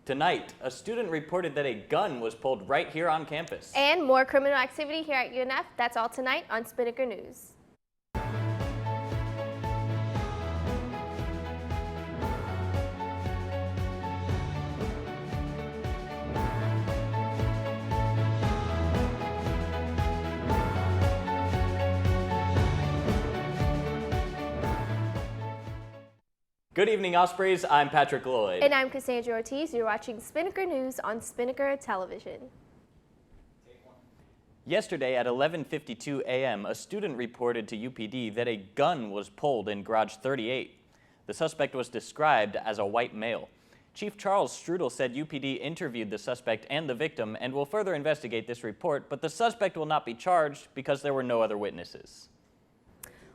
Tonight, a student reported that a gun was pulled right here on campus. And more criminal activity here at UNF. That's all tonight on Spinnaker News. Good evening, Ospreys. I'm Patrick Lloyd. And I'm Cassandra Ortiz. You're watching Spinnaker News on Spinnaker Television. Yesterday at 11:52 a.m., a student reported to UPD that a gun was pulled in Garage 38. The suspect was described as a white male. Chief Charles Strudel said UPD interviewed the suspect and the victim and will further investigate this report, but the suspect will not be charged because there were no other witnesses.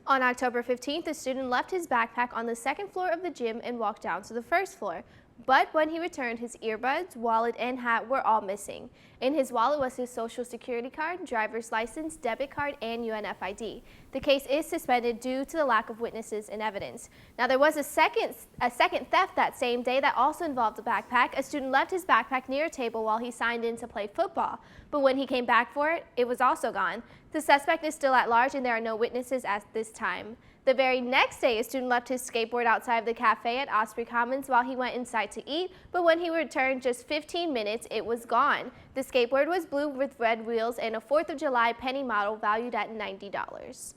On October 15th, a student left his backpack on the second floor of the gym and walked down to the first floor. But when he returned, his earbuds, wallet, and hat were all missing. In his wallet was his social security card, driver's license, debit card, and UNF ID. The case is suspended due to the lack of witnesses and evidence. Now, there was a second theft that same day that also involved a backpack. A student left his backpack near a table while he signed in to play football. But when he came back for it, it was also gone. The suspect is still at large and there are no witnesses at this time. The very next day, a student left his skateboard outside of the cafe at Osprey Commons while he went inside to eat, but when he returned just 15 minutes, it was gone. The skateboard was blue with red wheels and a 4th of July penny model valued at $90.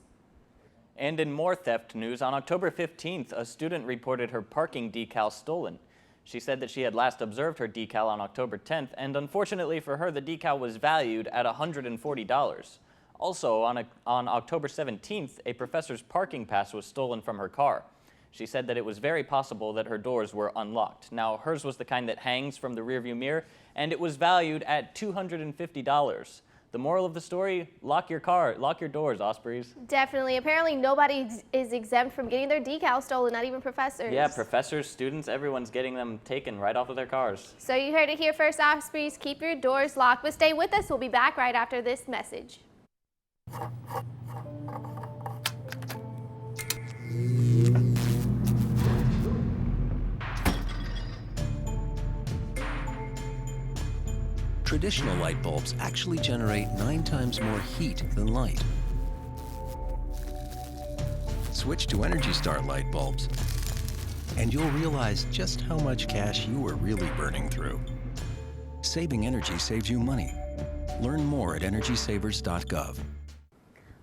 And in more theft news, on October 15th, a student reported her parking decal stolen. She said that she had last observed her decal on October 10th, and unfortunately for her, the decal was valued at $140. Also, on October 17th, a professor's parking pass was stolen from her car. She said that it was very possible that her doors were unlocked. Now, hers was the kind that hangs from the rearview mirror, and it was valued at $250. The moral of the story, lock your doors, Ospreys. Definitely. Apparently, nobody is exempt from getting their decals stolen, not even professors. Yeah, professors, students, everyone's getting them taken right off of their cars. So you heard it here first, Ospreys. Keep your doors locked, but stay with us. We'll be back right after this message. Traditional light bulbs actually generate 9 times more heat than light. Switch to Energy Star light bulbs, and you'll realize just how much cash you are really burning through. Saving energy saves you money. Learn more at energysavers.gov.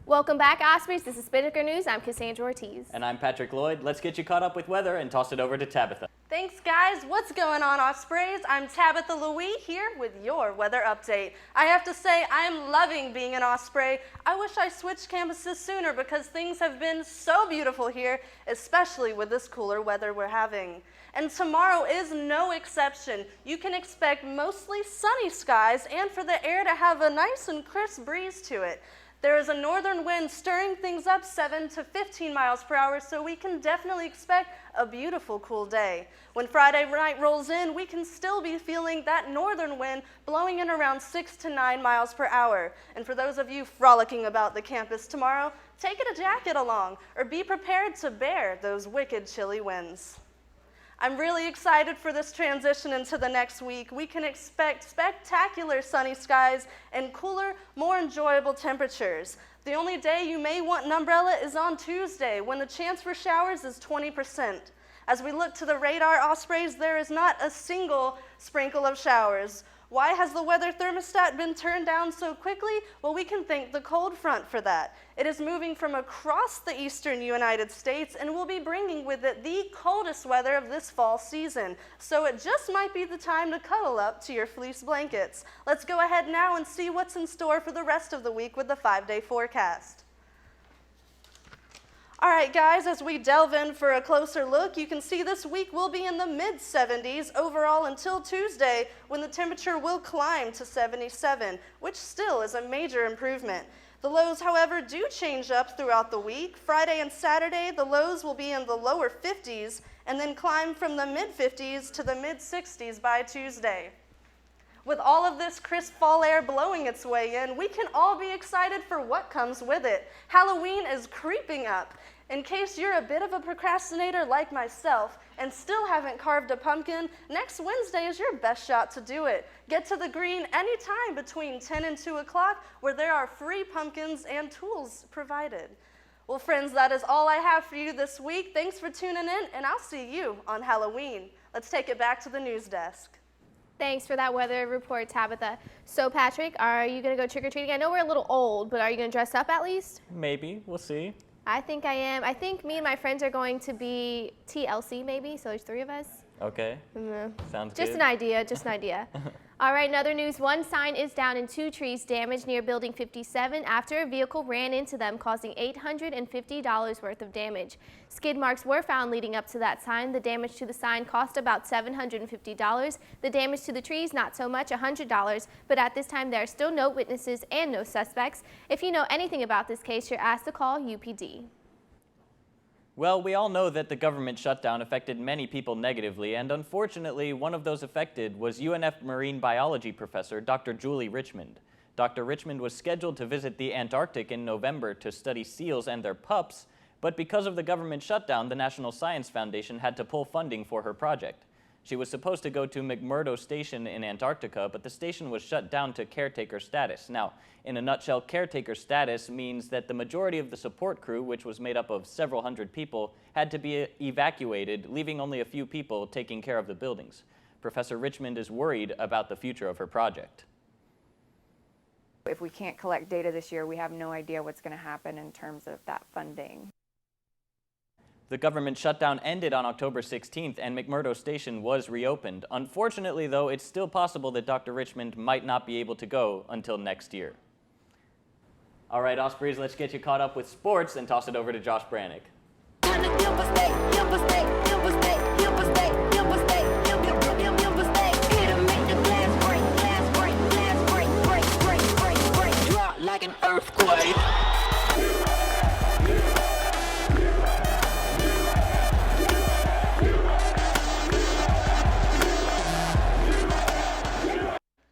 Welcome back, Ospreys. This is Spinnaker News. I'm Cassandra Ortiz. And I'm Patrick Lloyd. Let's get you caught up with weather and toss it over to Tabitha. Thanks, guys. What's going on, Ospreys? I'm Tabitha Louie here with your weather update. I have to say, I'm loving being an Osprey. I wish I switched campuses sooner because things have been so beautiful here, especially with this cooler weather we're having. And tomorrow is no exception. You can expect mostly sunny skies and for the air to have a nice and crisp breeze to it. There is a northern wind stirring things up 7 to 15 miles per hour, so we can definitely expect a beautiful cool day. When Friday night rolls in, we can still be feeling that northern wind blowing in around 6 to 9 miles per hour. And for those of you frolicking about the campus tomorrow, take a jacket along or be prepared to bear those wicked chilly winds. I'm really excited for this transition into the next week. We can expect spectacular sunny skies and cooler, more enjoyable temperatures. The only day you may want an umbrella is on Tuesday, when the chance for showers is 20%. As we look to the radar, Ospreys, there is not a single sprinkle of showers. Why has the weather thermostat been turned down so quickly? Well, we can thank the cold front for that. It is moving from across the eastern United States and will be bringing with it the coldest weather of this fall season. So it just might be the time to cuddle up to your fleece blankets. Let's go ahead now and see what's in store for the rest of the week with the 5-day forecast. All right, guys, as we delve in for a closer look, you can see this week will be in the mid-70s overall until Tuesday, when the temperature will climb to 77, which still is a major improvement. The lows, however, do change up throughout the week. Friday and Saturday, the lows will be in the lower 50s and then climb from the mid-50s to the mid-60s by Tuesday. With all of this crisp fall air blowing its way in, we can all be excited for what comes with it. Halloween is creeping up. In case you're a bit of a procrastinator like myself and still haven't carved a pumpkin, next Wednesday is your best shot to do it. Get to the green anytime between 10 and 2 o'clock where there are free pumpkins and tools provided. Well, friends, that is all I have for you this week. Thanks for tuning in, and I'll see you on Halloween. Let's take it back to the news desk. Thanks for that weather report, Tabitha. So, Patrick, are you going to go trick-or-treating? I know we're a little old, but are you going to dress up at least? Maybe. We'll see. I think I am. I think me and my friends are going to be TLC maybe, so there's 3 of us. Okay. Sounds good. Just an idea, just an idea. All right, in other news, 1 sign is down and 2 trees damaged near Building 57 after a vehicle ran into them, causing $850 worth of damage. Skid marks were found leading up to that sign. The damage to the sign cost about $750. The damage to the trees, not so much, $100. But at this time, there are still no witnesses and no suspects. If you know anything about this case, you're asked to call UPD. Well, we all know that the government shutdown affected many people negatively, and unfortunately, one of those affected was UNF marine biology professor Dr. Julie Richmond. Dr. Richmond was scheduled to visit the Antarctic in November to study seals and their pups, but because of the government shutdown, the National Science Foundation had to pull funding for her project. She was supposed to go to McMurdo Station in Antarctica, but the station was shut down to caretaker status. Now, in a nutshell, caretaker status means that the majority of the support crew, which was made up of several hundred people, had to be evacuated, leaving only a few people taking care of the buildings. Professor Richmond is worried about the future of her project. If we can't collect data this year, we have no idea what's going to happen in terms of that funding. The government shutdown ended on October 16th, and McMurdo Station was reopened. Unfortunately, though, it's still possible that Dr. Richmond might not be able to go until next year. All right, Ospreys, let's get you caught up with sports and toss it over to Josh Brannick. Like an earthquake.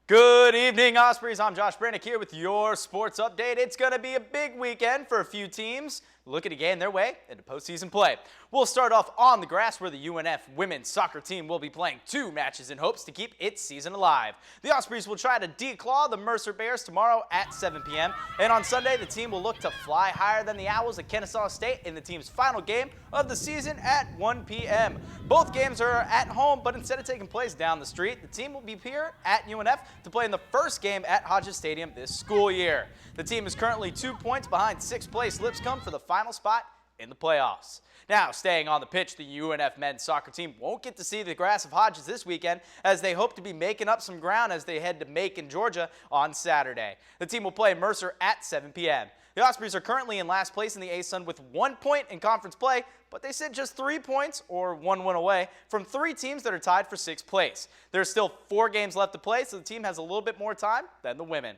Good evening, Ospreys. I'm Josh Brannick here with your sports update. It's going to be a big weekend for a few teams looking to gain their way into postseason play. We'll start off on the grass where the UNF women's soccer team will be playing 2 matches in hopes to keep its season alive. The Ospreys will try to declaw the Mercer Bears tomorrow at 7 p.m. And on Sunday, the team will look to fly higher than the Owls at Kennesaw State in the team's final game of the season at 1 p.m. Both games are at home, but instead of taking place down the street, the team will be here at UNF to play in the first game at Hodges Stadium this school year. The team is currently 2 points behind 6th place Lipscomb for the final spot in the playoffs. Now, staying on the pitch, the UNF men's soccer team won't get to see the grass of Hodges this weekend as they hope to be making up some ground as they head to Macon, Georgia on Saturday. The team will play Mercer at 7 p.m. The Ospreys are currently in last place in the ASUN with 1 point in conference play, but they sit just 3 points, or 1 win away, from 3 teams that are tied for 6th place. There's still 4 games left to play, so the team has a little bit more time than the women.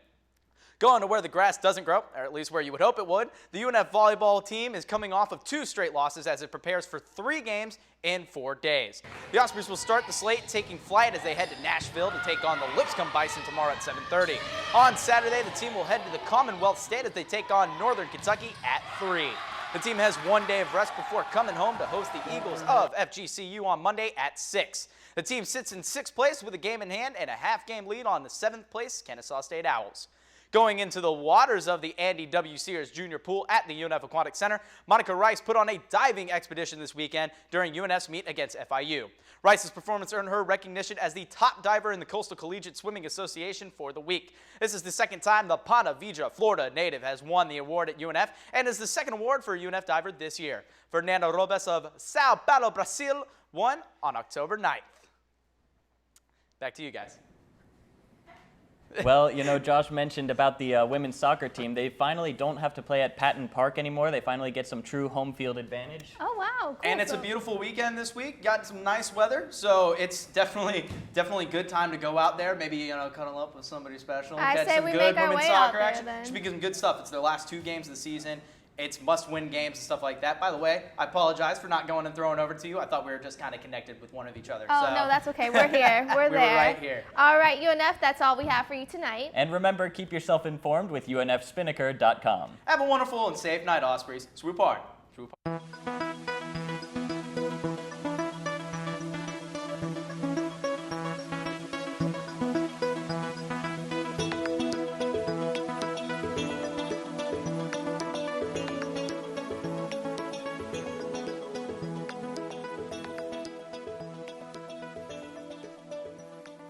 Going to where the grass doesn't grow, or at least where you would hope it would, the UNF volleyball team is coming off of 2 straight losses as it prepares for 3 games in 4 days. The Ospreys will start the slate taking flight as they head to Nashville to take on the Lipscomb Bison tomorrow at 7:30. On Saturday, the team will head to the Commonwealth State as they take on Northern Kentucky at 3. The team has 1 day of rest before coming home to host the Eagles of FGCU on Monday at 6. The team sits in 6th place with a game in hand and a half-game lead on the 7th place Kennesaw State Owls. Going into the waters of the Andy W. Sears Jr. Pool at the UNF Aquatic Center, Monica Rice put on a diving expedition this weekend during UNF's meet against FIU. Rice's performance earned her recognition as the top diver in the Coastal Collegiate Swimming Association for the week. This is the second time the Ponta Vedra, Florida native has won the award at UNF and is the second award for a UNF diver this year. Fernando Robes of Sao Paulo, Brazil, won on October 9th. Back to you guys. Well, you know, Josh mentioned about the women's soccer team. They finally don't have to play at Patton Park anymore. They finally get some true home field advantage. Oh, wow. Cool. And it's a beautiful weekend this week. Got some nice weather, so it's definitely good time to go out there. Maybe, you know, cuddle up with somebody special. I Catch say some we good make our women's way out soccer there, action. then. Should be some good stuff. It's their last 2 games of the season. It's must-win games and stuff like that. By the way, I apologize for not going and throwing over to you. I thought we were just kind of connected with one of each other. Oh, so. no, that's okay. We're here. We're We were there. right here. All right, UNF, that's all we have for you tonight. And remember, keep yourself informed with UNFSpinnaker.com. Have a wonderful and safe night, Ospreys. Swoop hard. True.